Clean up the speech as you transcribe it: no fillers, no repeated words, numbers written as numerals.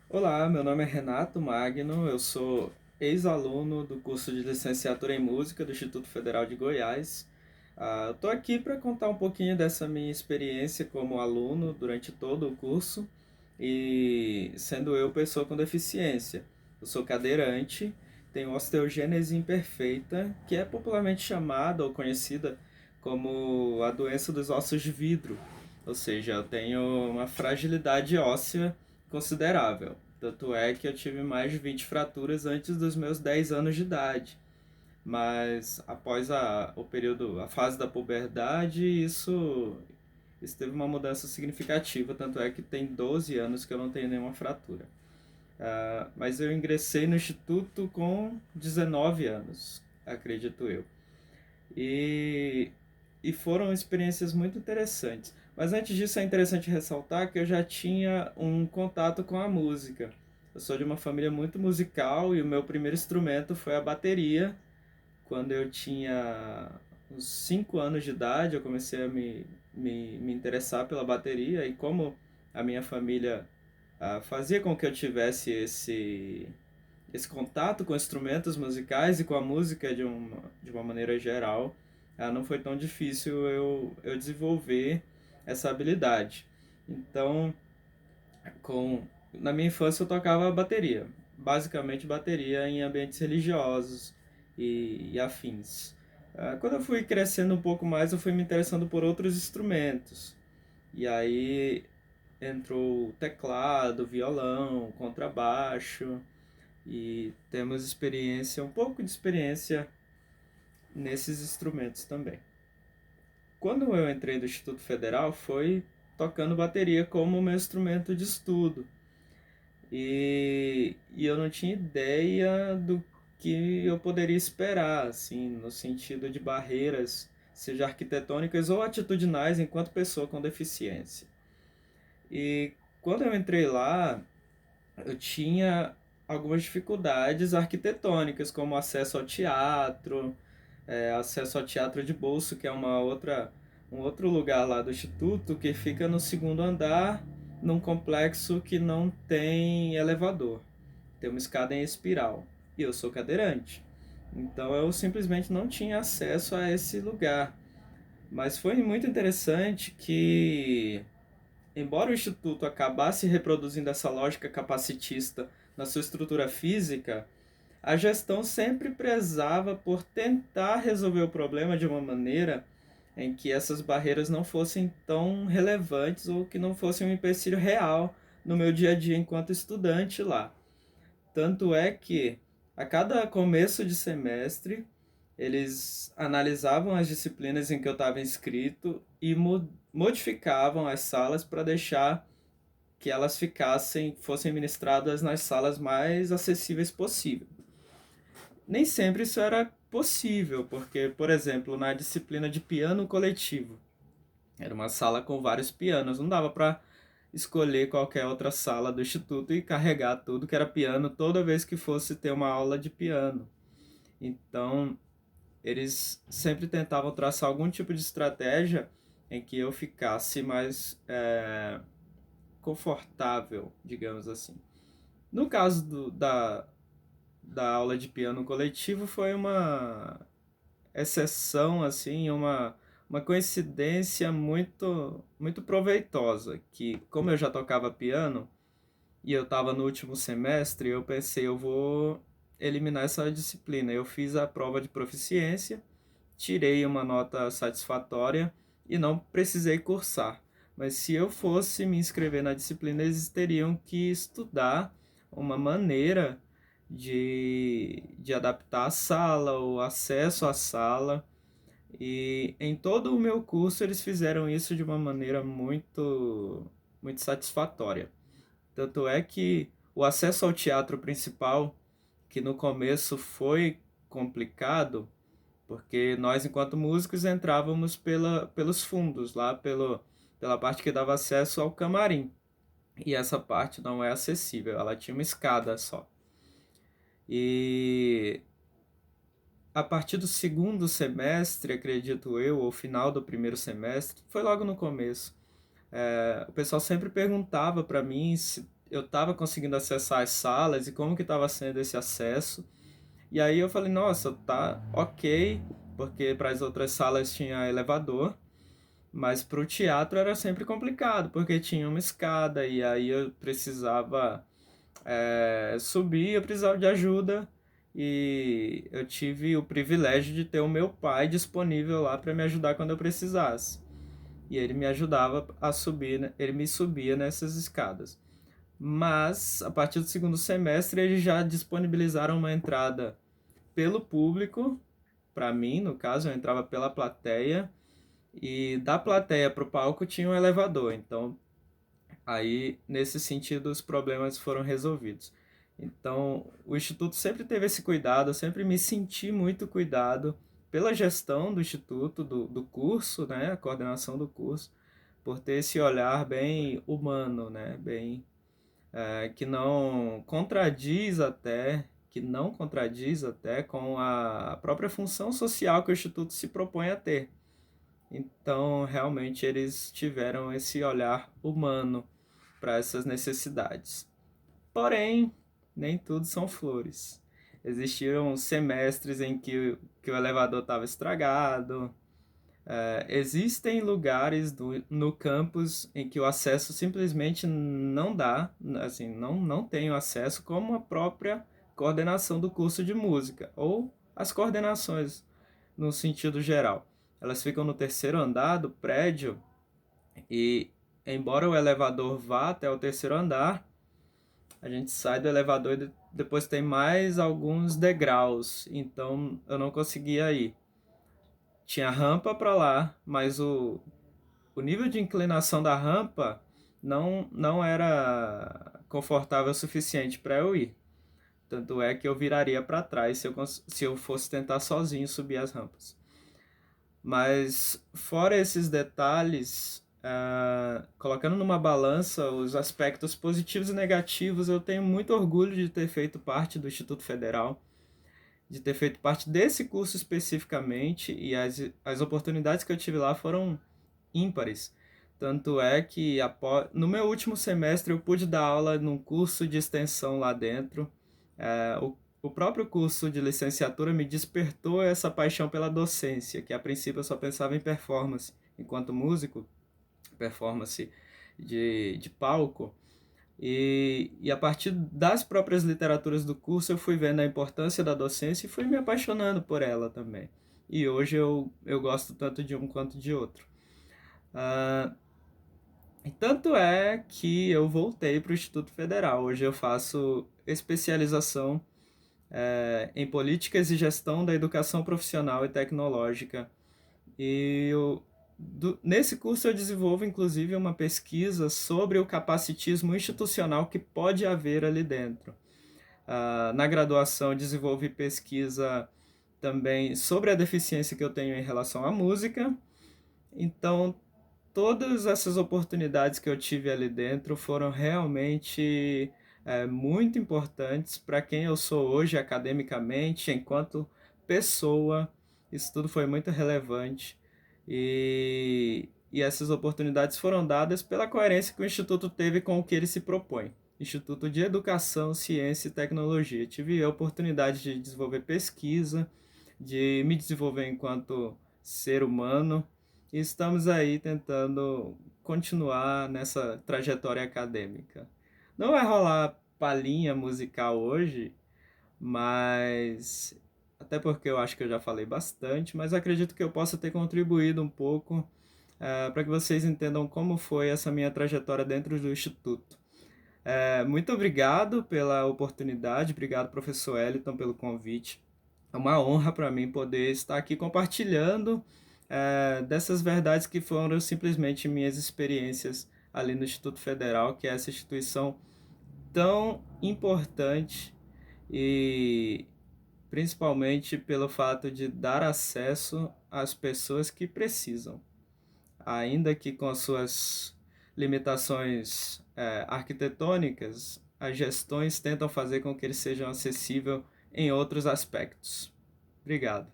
Olá, meu nome é Renato Magno, eu sou ex-aluno do curso de licenciatura em música do Instituto Federal de Goiás. Eu estou aqui para contar um pouquinho dessa minha experiência como aluno durante todo o curso e sendo eu pessoa com deficiência. Eu sou cadeirante, tenho osteogênese imperfeita, que é popularmente chamada ou conhecida como a doença dos ossos de vidro, ou seja, eu tenho uma fragilidade óssea considerável. Tanto é que eu tive mais de 20 fraturas antes dos meus 10 anos de idade. Mas após o período, a fase da puberdade, isso teve uma mudança significativa. Tanto é que tem 12 anos que eu não tenho nenhuma fratura. Mas eu ingressei no instituto com 19 anos, acredito eu. E, e foram experiências muito interessantes. Mas antes disso é interessante ressaltar que eu já tinha um contato com a música. Eu sou de uma família muito musical e o meu primeiro instrumento foi a bateria. Quando eu tinha uns 5 anos de idade, eu comecei a me interessar pela bateria e como a minha família fazia com que eu tivesse esse contato com instrumentos musicais e com a música de uma maneira geral, não foi tão difícil eu desenvolver essa habilidade. Então, com, na minha infância eu tocava bateria, basicamente bateria em ambientes religiosos e afins. Quando eu fui crescendo um pouco mais, eu fui me interessando por outros instrumentos. E aí entrou teclado, violão, contrabaixo, e temos experiência, um pouco de experiência nesses instrumentos também. Quando eu entrei no Instituto Federal, foi tocando bateria como meu instrumento de estudo. E eu não tinha ideia do que eu poderia esperar, assim, no sentido de barreiras, seja arquitetônicas ou atitudinais, enquanto pessoa com deficiência. E quando eu entrei lá, eu tinha algumas dificuldades arquitetônicas, como acesso ao teatro, acesso ao teatro de bolso, que é um outro lugar lá do instituto que fica no segundo andar, num complexo que não tem elevador, tem uma escada em espiral. E eu sou cadeirante, então eu simplesmente não tinha acesso a esse lugar. Mas foi muito interessante que, embora o Instituto acabasse reproduzindo essa lógica capacitista na sua estrutura física, a gestão sempre prezava por tentar resolver o problema de uma maneira em que essas barreiras não fossem tão relevantes ou que não fossem um empecilho real no meu dia a dia enquanto estudante lá. Tanto é que, a cada começo de semestre, eles analisavam as disciplinas em que eu estava inscrito e modificavam as salas para deixar que elas fossem ministradas nas salas mais acessíveis possível. Nem sempre isso era possível, porque, por exemplo, na disciplina de piano coletivo, era uma sala com vários pianos, não dava para escolher qualquer outra sala do instituto e carregar tudo que era piano toda vez que fosse ter uma aula de piano. Então, eles sempre tentavam traçar algum tipo de estratégia em que eu ficasse mais confortável, digamos assim. No caso da aula de piano coletivo, foi uma exceção, assim, uma coincidência muito proveitosa, que como eu já tocava piano e eu estava no último semestre, eu pensei, eu vou eliminar essa disciplina. Eu fiz a prova de proficiência, tirei uma nota satisfatória e não precisei cursar. Mas se eu fosse me inscrever na disciplina, eles teriam que estudar uma maneira de adaptar a sala, o acesso à sala. E em todo o meu curso eles fizeram isso de uma maneira muito satisfatória. Tanto é que o acesso ao teatro principal, que no começo foi complicado, porque nós, enquanto músicos, entrávamos pelos fundos, pela parte que dava acesso ao camarim. E essa parte não é acessível, ela tinha uma escada só. E a partir do segundo semestre, acredito eu, ou final do primeiro semestre, foi logo no começo, o pessoal sempre perguntava para mim se eu estava conseguindo acessar as salas e como que estava sendo esse acesso. E aí eu falei, nossa, tá ok, porque para as outras salas tinha elevador, mas para o teatro era sempre complicado, porque tinha uma escada e aí eu precisava subir, eu precisava de ajuda e eu tive o privilégio de ter o meu pai disponível lá para me ajudar quando eu precisasse. E ele me ajudava a subir, né? Ele me subia nessas escadas. Mas a partir do segundo semestre eles já disponibilizaram uma entrada pelo público, para mim, no caso, eu entrava pela plateia e da plateia para o palco tinha um elevador. Então, aí nesse sentido os problemas foram resolvidos. Então, o instituto sempre teve esse cuidado, eu sempre me senti muito cuidado pela gestão do instituto, do curso, né, a coordenação do curso, por ter esse olhar bem humano, né, bem que não contradiz até com a própria função social que o Instituto se propõe a ter. Então, realmente, eles tiveram esse olhar humano para essas necessidades. Porém, nem tudo são flores. Existiram semestres em que o elevador estava estragado. Existem lugares no campus em que o acesso simplesmente não dá, assim, não tenho acesso, como a própria coordenação do curso de música, ou as coordenações no sentido geral. Elas ficam no terceiro andar do prédio e, embora o elevador vá até o terceiro andar, a gente sai do elevador e depois tem mais alguns degraus, então eu não conseguia ir. Tinha rampa para lá, mas o nível de inclinação da rampa não era confortável o suficiente para eu ir. Tanto é que eu viraria para trás se eu fosse tentar sozinho subir as rampas. Mas, fora esses detalhes, colocando numa balança os aspectos positivos e negativos, eu tenho muito orgulho de ter feito parte do Instituto Federal, de ter feito parte desse curso especificamente, e as oportunidades que eu tive lá foram ímpares. Tanto é que no meu último semestre eu pude dar aula num curso de extensão lá dentro. O próprio curso de licenciatura me despertou essa paixão pela docência, que a princípio eu só pensava em performance, enquanto músico, performance de palco. E a partir das próprias literaturas do curso eu fui vendo a importância da docência e fui me apaixonando por ela também. E hoje eu gosto tanto de um quanto de outro. Ah, e tanto é que eu voltei para o Instituto Federal. Hoje eu faço especialização em políticas e gestão da educação profissional e tecnológica. E nesse curso eu desenvolvo inclusive uma pesquisa sobre o capacitismo institucional que pode haver ali dentro. Na graduação eu desenvolvi pesquisa também sobre a deficiência que eu tenho em relação à música. Então, todas essas oportunidades que eu tive ali dentro foram realmente muito importantes para quem eu sou hoje academicamente, enquanto pessoa. Isso tudo foi muito relevante e essas oportunidades foram dadas pela coerência que o Instituto teve com o que ele se propõe. Instituto de Educação, Ciência e Tecnologia. Tive a oportunidade de desenvolver pesquisa, de me desenvolver enquanto ser humano, e estamos aí tentando continuar nessa trajetória acadêmica. Não vai rolar palhinha musical hoje, mas até porque eu acho que eu já falei bastante, mas acredito que eu possa ter contribuído um pouco para que vocês entendam como foi essa minha trajetória dentro do Instituto. Muito obrigado pela oportunidade, obrigado, professor Eliton, pelo convite. É uma honra para mim poder estar aqui compartilhando dessas verdades que foram simplesmente minhas experiências ali no Instituto Federal, que é essa instituição tão importante e principalmente pelo fato de dar acesso às pessoas que precisam, ainda que com suas limitações arquitetônicas, as gestões tentam fazer com que eles sejam acessíveis em outros aspectos. Obrigado.